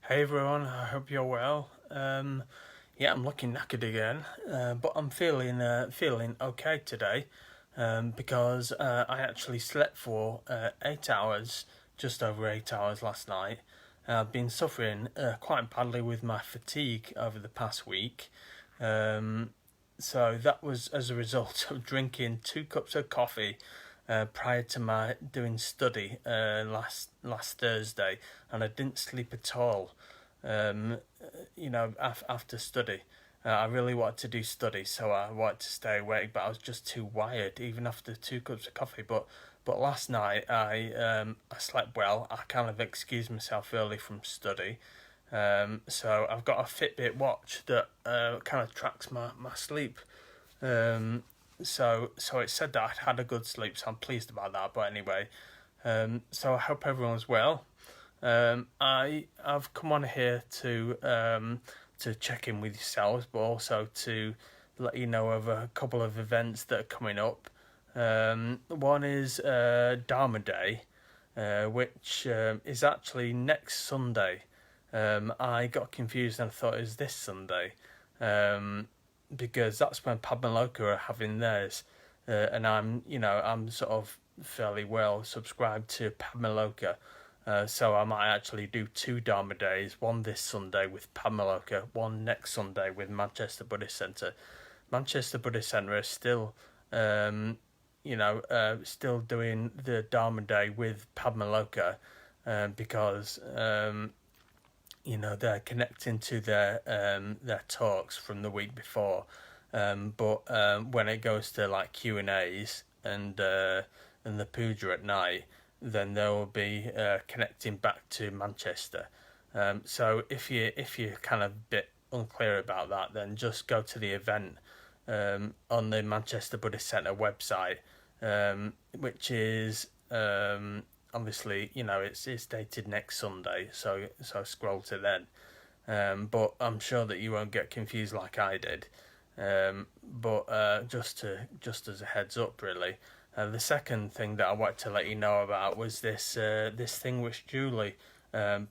Hey everyone, I hope you're well. Yeah, I'm looking knackered again, but I'm feeling okay today, because I actually slept for 8 hours, just over 8 hours last night. I've been suffering quite badly with my fatigue over the past week, um, so that was as a result of drinking 2 cups of coffee prior to my doing study last Thursday, and I didn't sleep at all. Um, after study, I really wanted to do study, so I wanted to stay awake, but I was just too wired, even after 2 cups of coffee. But last night I slept well. I kind of excused myself early from study. So I've got a Fitbit watch that kind of tracks my sleep. Um, so it said that I'd had a good sleep, so I'm pleased about that. But anyway, so I hope everyone's well. I've come on here to check in with yourselves, but also to let you know of a couple of events that are coming up. One is Dharma Day, which is actually next Sunday. I got confused and I thought it was this Sunday, um, because that's when Padmaloka are having theirs, and I'm sort of fairly well subscribed to Padmaloka. So I might actually do 2 Dharma days, one this Sunday with Padmaloka, one next Sunday with Manchester Buddhist Centre. Manchester Buddhist Centre is still, still doing the Dharma Day with Padmaloka, because they're connecting to their talks from the week before. But when it goes to like Q&As and the puja at night, then they will be connecting back to Manchester. So if you're kind of a bit unclear about that, then just go to the event on the Manchester Buddhist Centre website, which is obviously it's dated next Sunday. So scroll to then. But I'm sure that you won't get confused like I did. But just as a heads up, really. The second thing that I wanted to let you know about was this thing which Julie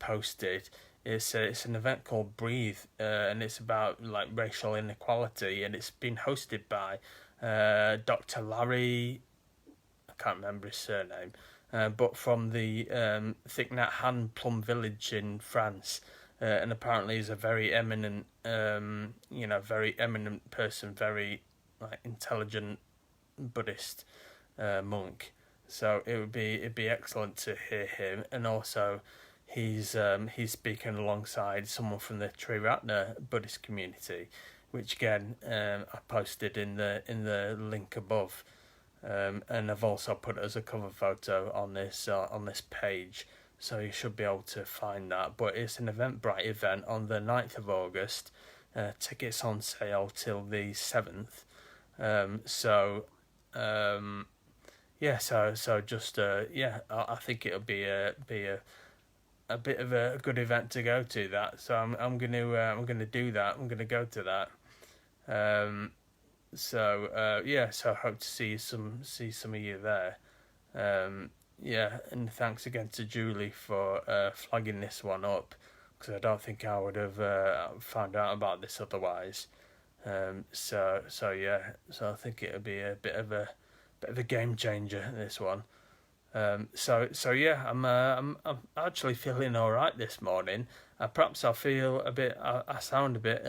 posted. It's an event called Breathe, and it's about like racial inequality, and it's been hosted by Dr. Larry. I can't remember his surname, but from the Thich Nhat Hanh Plum Village in France, and apparently he's a very eminent, very eminent person, very like intelligent Buddhist monk. So it'd be excellent to hear him, and also he's speaking alongside someone from the Triratna Buddhist community, which again I posted in the link above, and I've also put it as a cover photo on this page, so you should be able to find that. But it's an Eventbrite event on the 9th of August. Tickets on sale till the 7th. So yeah, so just I think it'll be a bit of a good event to go to. That, so I'm gonna do that. I'm gonna go to that. Um, so I hope to see some of you there. Yeah, and thanks again to Julie for flagging this one up, because I don't think I would have found out about this otherwise. So I think it'll be a bit of a game changer, this one. So yeah, I'm actually feeling all right this morning. Perhaps I feel a bit. I sound a bit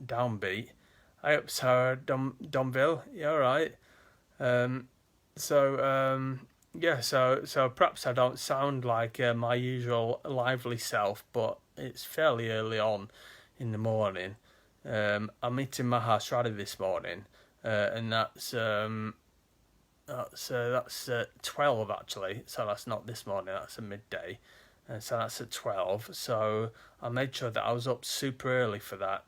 downbeat. I hope so, Domville. You all right? Um, so perhaps I don't sound like my usual lively self, but it's fairly early on in the morning. I'm eating Mahasrada this morning, and that's 12 actually. So that's not this morning. That's a midday, and so that's at 12. So I made sure that I was up super early for that,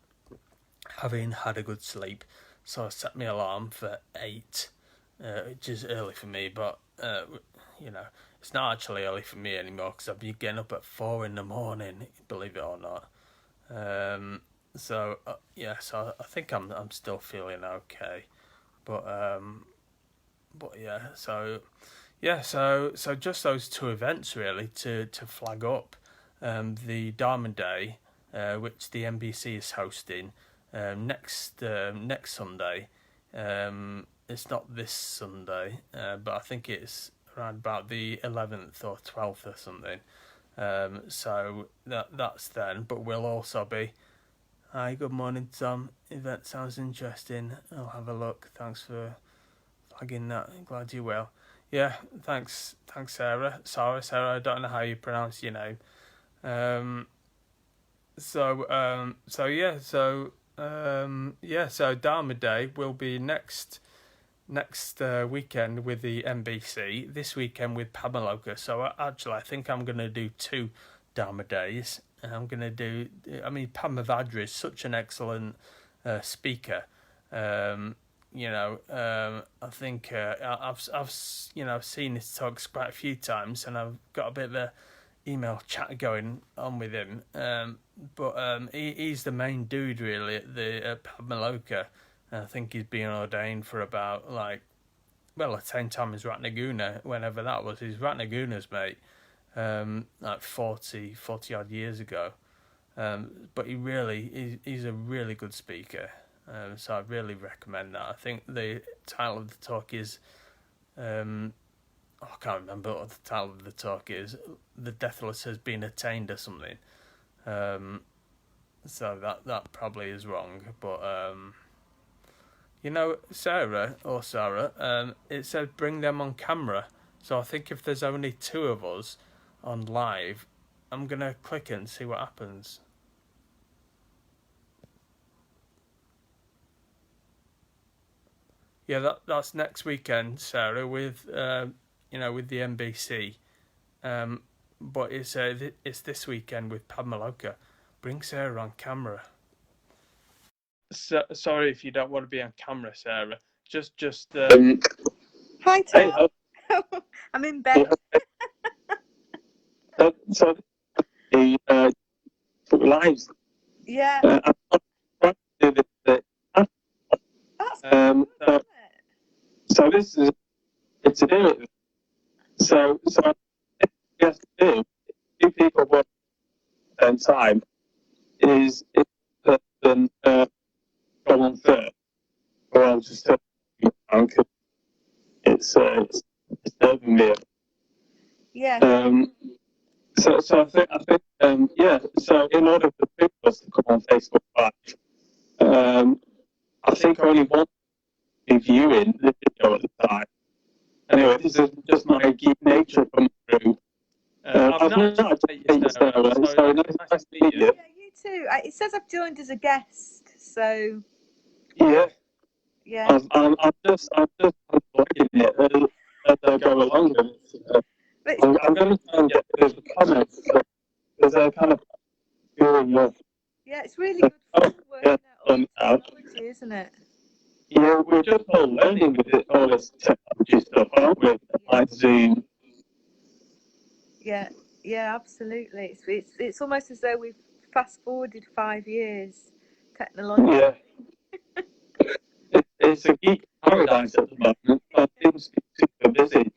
having had a good sleep. So I set my alarm for 8, which is early for me, but it's not actually early for me anymore because I've been getting up at 4 in the morning, believe it or not. So I think I'm still feeling okay, but so just those two events really to flag up. the Dharma Day, which the NBC is hosting next Sunday. It's not this Sunday, but I think it's around about the 11th or 12th or something. So that's then. But we'll also be. Hi, good morning, Tom. Event sounds interesting. I'll have a look. Thanks for flagging that. I'm glad you will. Yeah, thanks, Sarah. Sarah. I don't know how you pronounce your name. So Dharma Day will be next weekend with the NBC. This weekend with Pamaloka. So actually, I think I'm going to do 2 Dharma Days. And I'm going to do. I mean, Padma is such an excellent speaker. I think I've seen his talks quite a few times, and I've got a bit of a email chat going on with him. He's the main dude really at the Padmaloka. I think he's been ordained for about the same time as Ratnaguna, whenever that was. He's Ratnaguna's mate, 40 odd years ago. But he's a really good speaker. So I really recommend that. I think the title of the talk is, I can't remember what the title of the talk is. The Deathless has been attained or something. So that probably is wrong. But Sarah, it said bring them on camera. So I think if there's only 2 of us on live, I'm gonna click it and see what happens. Yeah, that's next weekend, Sarah, with with the NBC. But it's this weekend with Padmaloka. Bring Sarah on camera. Sorry if you don't want to be on camera, Sarah. Just. Hi, Tom. Hey, I'm in bed. So the lives. Yeah. That's so this is to do it. So you have to do 2 people work at the same time is then go on first. Or I'll just tell you it's disturbing me. Yeah. So I think So in order for people to come on Facebook Live, I think only one be viewing the video at the time. Anyway, this is just my geek nature coming through. I've not actually met you, Sarah. So nice to meet you. Yeah, you too. It says I've joined as a guest, so. Yeah. Yeah. I'm just looking it as I go along. I'm going to try and get those comments because they're kind of feeling love. Yeah, it's really good fun working out all the technology, isn't it? Yeah, we're just all learning with all this technology stuff, aren't we? Like Zoom. Yeah, absolutely. It's almost as though we've fast forwarded 5 years technologically. Yeah. It's a geek paradise at the moment. It seems to be super busy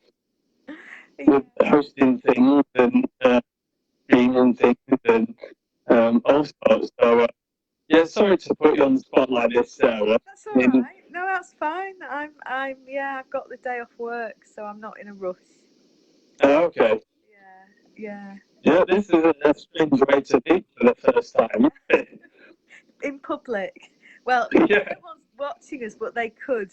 with hosting things and streaming things and all sorts. So, sorry to put you on the spot like this, Sarah. That's all right. No, that's fine. I've got the day off work, so I'm not in a rush. Okay. Yeah. Yeah, this is a strange way to meet for the first time. In public. Well, no one's watching us, but they could.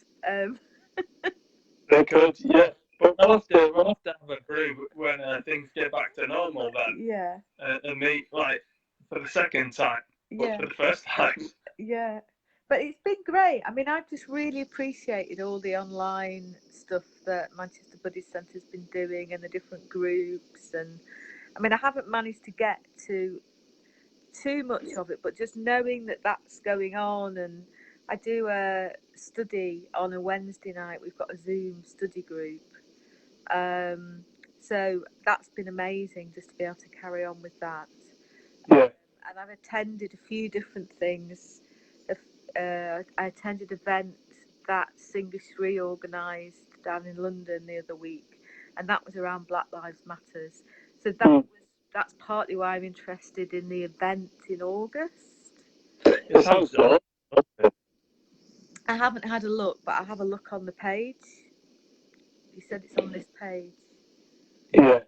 They could, yeah. But we'll have to have a brew when things get back to normal then. Yeah. And meet for the second time. Yeah. For the first time. Yeah. But it's been great. I mean, I've just really appreciated all the online stuff that Manchester Buddhist Centre's been doing and the different groups. And I mean, I haven't managed to get to too much of it, but just knowing that that's going on. And I do a study on a Wednesday night. We've got a Zoom study group. So that's been amazing just to be able to carry on with that. Yeah. And I've attended a few different things. I attended an event that Singer Sri organised down in London the other week, and that was around Black Lives Matters. So that was that's partly why I'm interested in the event in August. It sounds awesome. I haven't had a look, but I'll have a look on the page. You said it's on this page. Yeah.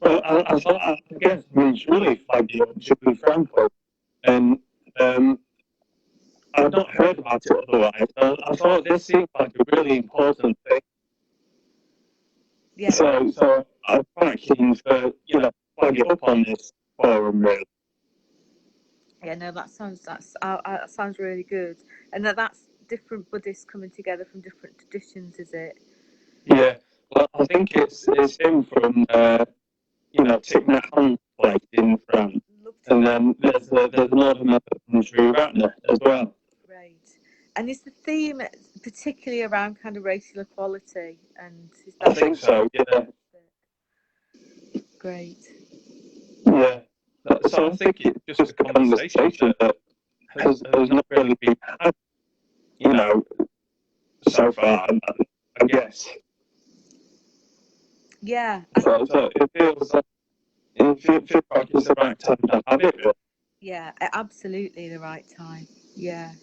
Well, I thought, I guess, I mean, it's really flagged it up to Franco, and I've not heard about it otherwise. I thought this seemed like a really important thing. Yeah. So I'm quite keen for, flag it up on this forum, really. Yeah, no, that sounds really good, and that's different Buddhists coming together from different traditions, is it? Yeah. Well, I think it's him from, Thich Nhat Hanh place in France, and then there's another member from Sri Ratna as well. Great. And is the theme particularly around kind of racial equality? And is that I think so. Yeah. Great. Yeah. So I think it's just a conversation that has not really been had, so far, I guess. Yeah. So it feels like it's the right time to have it. Yeah, absolutely the right time. Yeah.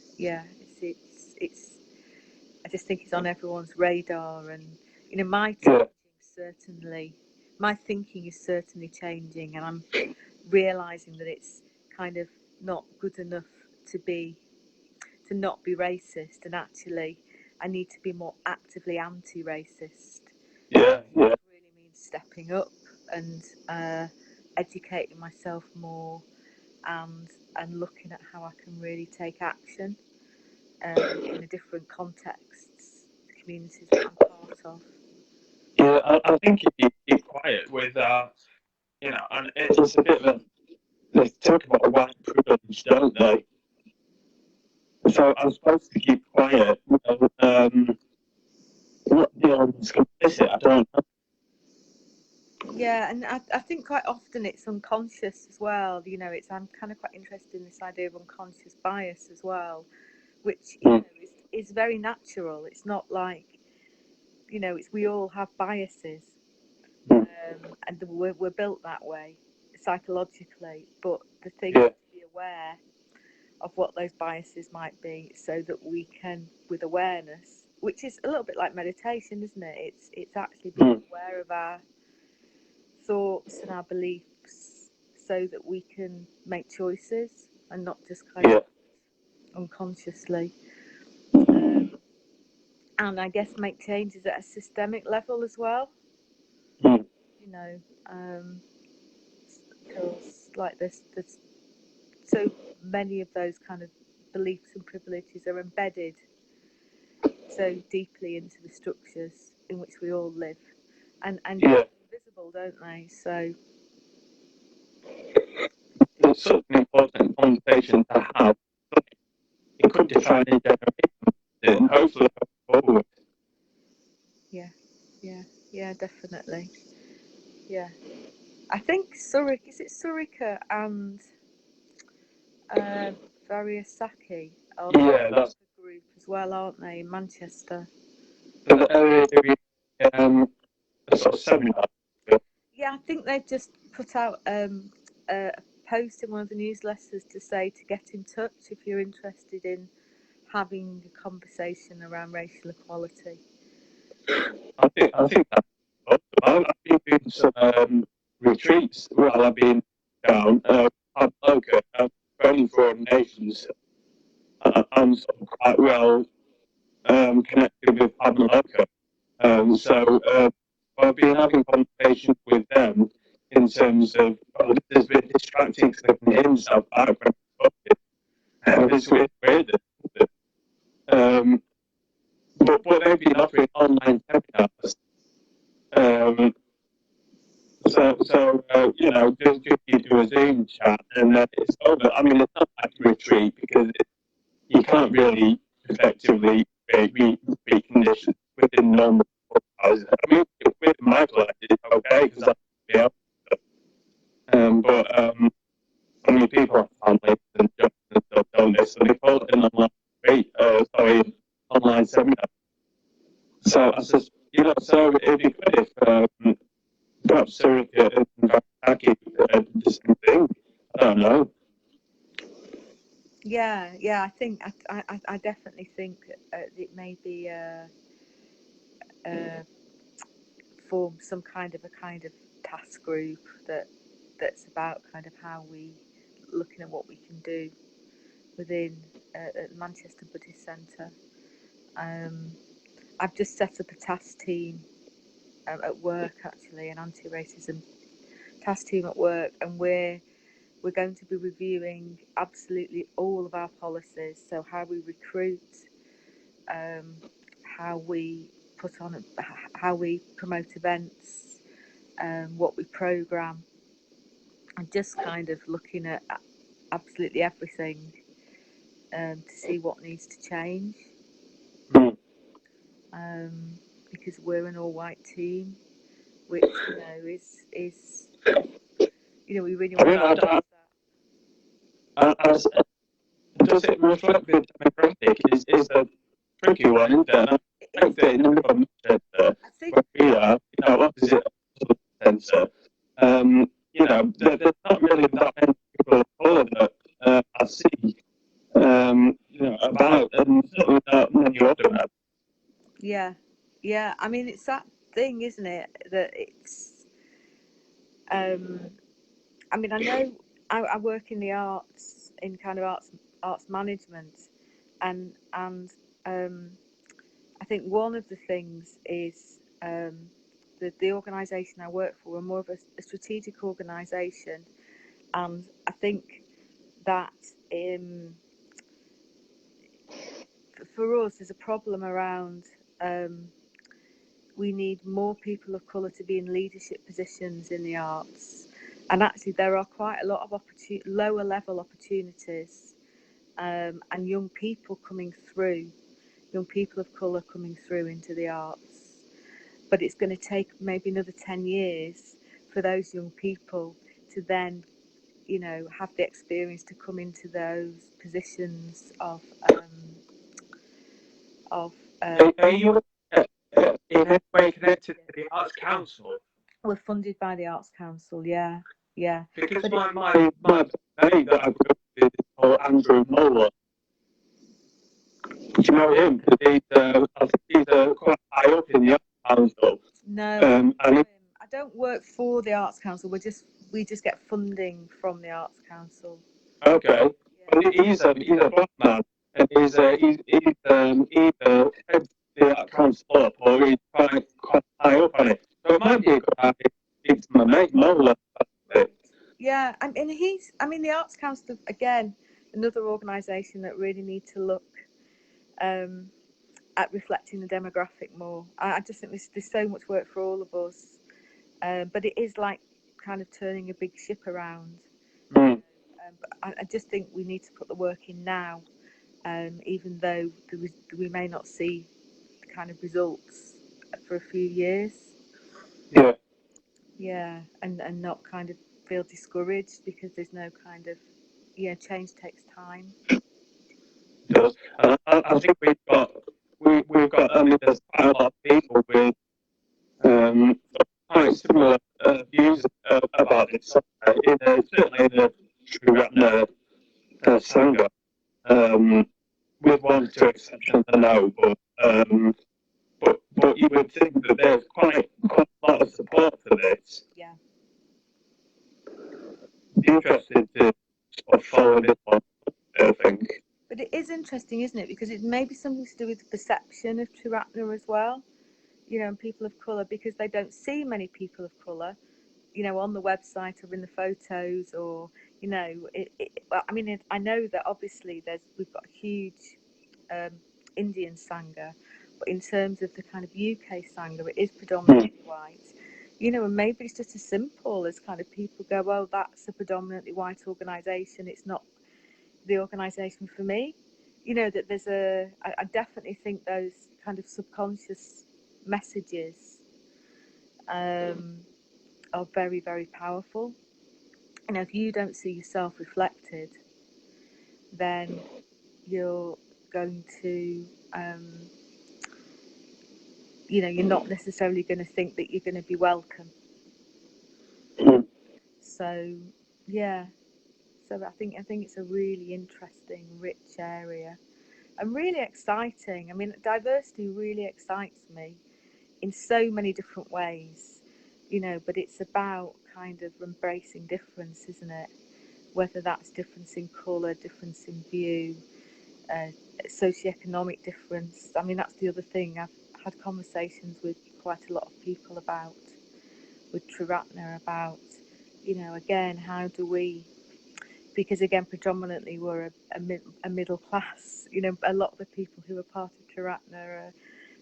It's. I just think it's on everyone's radar, and my thinking is certainly changing, and I'm realizing that it's kind of not good enough to not be racist, and actually I need to be more actively anti-racist. Yeah. It really means stepping up and educating myself more, and looking at how I can really take action in the different contexts, the communities that I'm part of. Yeah, I think you keep quiet with, and it's a bit of they talk about white privilege, don't they? So I'm supposed to keep quiet. What it's complicit, I don't know. Yeah, and I think quite often it's unconscious as well. I'm kind of quite interested in this idea of unconscious bias as well, which is very natural. It's not like we all have biases, and we're built that way psychologically. But the thing is to be aware of what those biases might be, so that we can, with awareness, which is a little bit like meditation, isn't it? It's actually being aware of our thoughts and our beliefs, so that we can make choices and not just kind of unconsciously. And I guess make changes at a systemic level as well. Because like there's so many of those kind of beliefs and privileges are embedded so deeply into the structures in which we all live, and invisible, don't they? So it's such an important conversation to have. It could define a generation, and hopefully forward. Yeah, definitely. Yeah, I think Surika and Variasaki are that's the group as well, aren't they, in Manchester? A sort of seminar. Yeah, I think they've just put out a post in one of the newsletters to say to get in touch if you're interested in having a conversation around racial equality. I think that's awesome. I've been doing some retreats while I've been down. Pabloka, only for nations. I'm sort of quite well connected with Pabloka. So I've been having conversations with them in terms of, this has been distracting because I can hear himself back when I'm talking. It's weird. But they've been offering online seminars. Just you do a Zoom chat and then it's over. I mean, it's not like a retreat because you can't really effectively be conditioned within normal hours. I mean, with my class, it's okay because I be able to. But I mean, people have families and jobs and stuff, don't they? So they call it an online seminar. So I said, so it'd be good if perhaps Surika and Aki Yeah. I think I definitely think it may be form some kind of task group that's about kind of how we looking at what we can do within the Manchester Buddhist Centre. I've just set up a task team at work, actually, an anti-racism task team at work, and we're going to be reviewing absolutely all of our policies. So how we recruit, how we how we promote events, what we programme, and just kind of looking at absolutely everything to see what needs to change. Mm. Because we're an all-white team, which is we really I want mean, to as does it reflect the demographic? Is a tricky one, isn't it? I think that in the Manchester, I think where we are, opposite the centre, there's not really that many people of colour that I see, about, and certainly not many other. Yeah. I mean, it's that thing, isn't it? That it's. I mean, I know I work in the arts, in kind of arts management, and I think one of the things is the organisation I work for. We're more of a strategic organisation, and I think that for us, there's a problem around. We need more people of colour to be in leadership positions in the arts, and actually there are quite a lot of lower level opportunities, and young people of colour coming through into the arts. But it's going to take maybe another 10 years for those young people to then, have the experience to come into those positions of. Are you in any way connected to the Arts Council? We're funded by the Arts Council, yeah. Because my mate that I grew up with is called Andrew Moller. Do you know him? Because I think he's quite high up in the Arts Council. No, and I don't work for the Arts Council. We just get funding from the Arts Council. Okay. Well, he's a black man, and he's either head the Arts Council up, or he's quite high up on it. So it might be a good idea to speak to my mate Moller. Yeah, the Arts Council, again, another organisation that really need to look at reflecting the demographic more. I just think there's so much work for all of us, but it is like kind of turning a big ship around. Mm. But I just think we need to put the work in now, even though we may not see the kind of results for a few years. Yeah, and not kind of feel discouraged because there's no kind of, change takes time. It does. I think we've got, there's quite a lot of people with quite similar views about this. Certainly in the Triratna Sangha, with one or two exceptions, I know, but you would think that there's quite a lot of support for this. Yeah. Interested to sort of follow this one, I think. But it is interesting, isn't it? Because it may be something to do with the perception of Triratna as well, and people of colour, because they don't see many people of colour, on the website or in the photos, or, well, I mean, I know that obviously we've got a huge Indian Sangha, but in terms of the kind of UK Sangha, it is predominantly white. And maybe it's just as simple as kind of people go, well, that's a predominantly white organisation, it's not the organisation for me. That there's I definitely think those kind of subconscious messages are very, very powerful. If you don't see yourself reflected, then you're going to, you're not necessarily going to think that you're going to be welcome. So, yeah. So I think it's a really interesting, rich area, and really exciting. I mean, diversity really excites me in so many different ways, you know. But it's about kind of embracing difference, isn't it? Whether that's difference in colour, difference in view, socioeconomic difference. I mean, that's the other thing. I've had conversations with quite a lot of people about, with Triratna, about, you know, again, how do we, because again, predominantly we're a middle class, you know, a lot of the people who are part of Triratna are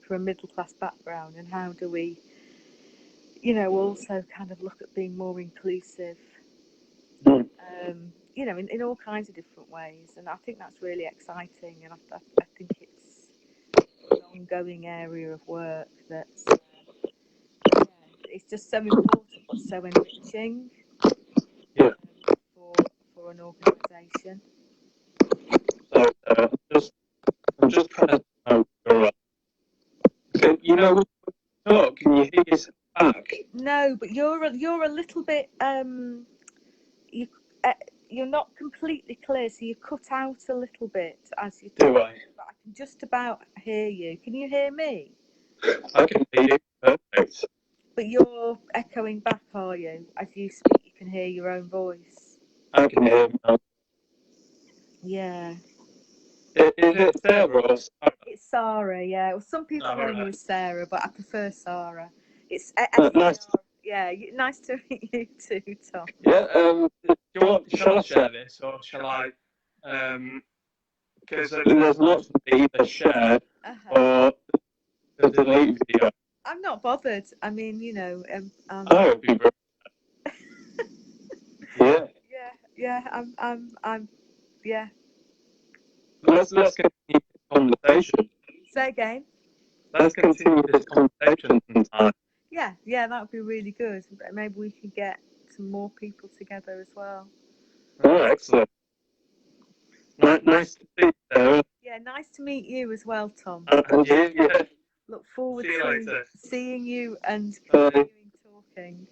from a middle class background, and how do we, you know, also kind of look at being more inclusive, you know, in all kinds of different ways. And I think that's really exciting, and I think it's an ongoing area of work that's it's just so important but so enriching for an organisation. So I'm just trying to you know, talk, can you hear yourself back? No, but you're a little bit you're not completely clear, so you cut out a little bit as you talk. Do I? But I can just about hear you. Can you hear me? I can hear you perfect. But you're echoing back, are you? As you speak, you can hear your own voice. I can hear you now. Yeah. Is it Sarah or Sarah? It's Sarah, yeah. Well, some people know me as Sarah, but I prefer Sarah. It's nice. Yeah, nice to meet you too, Tom. Yeah. Shall I share this or shall I? Because there's lots of either share or the delete video. I'm not bothered. I mean, you know. Oh, it'd be brilliant. Yeah. Yeah. I'm. Yeah. Let's continue this conversation. Say again. Let's continue this conversation sometime. Yeah, that would be really good. Maybe we could get some more people together as well. Oh, excellent. Nice to see you, Sarah. Yeah, nice to meet you as well, Tom. And you, yeah. Look forward to seeing you and continuing talking.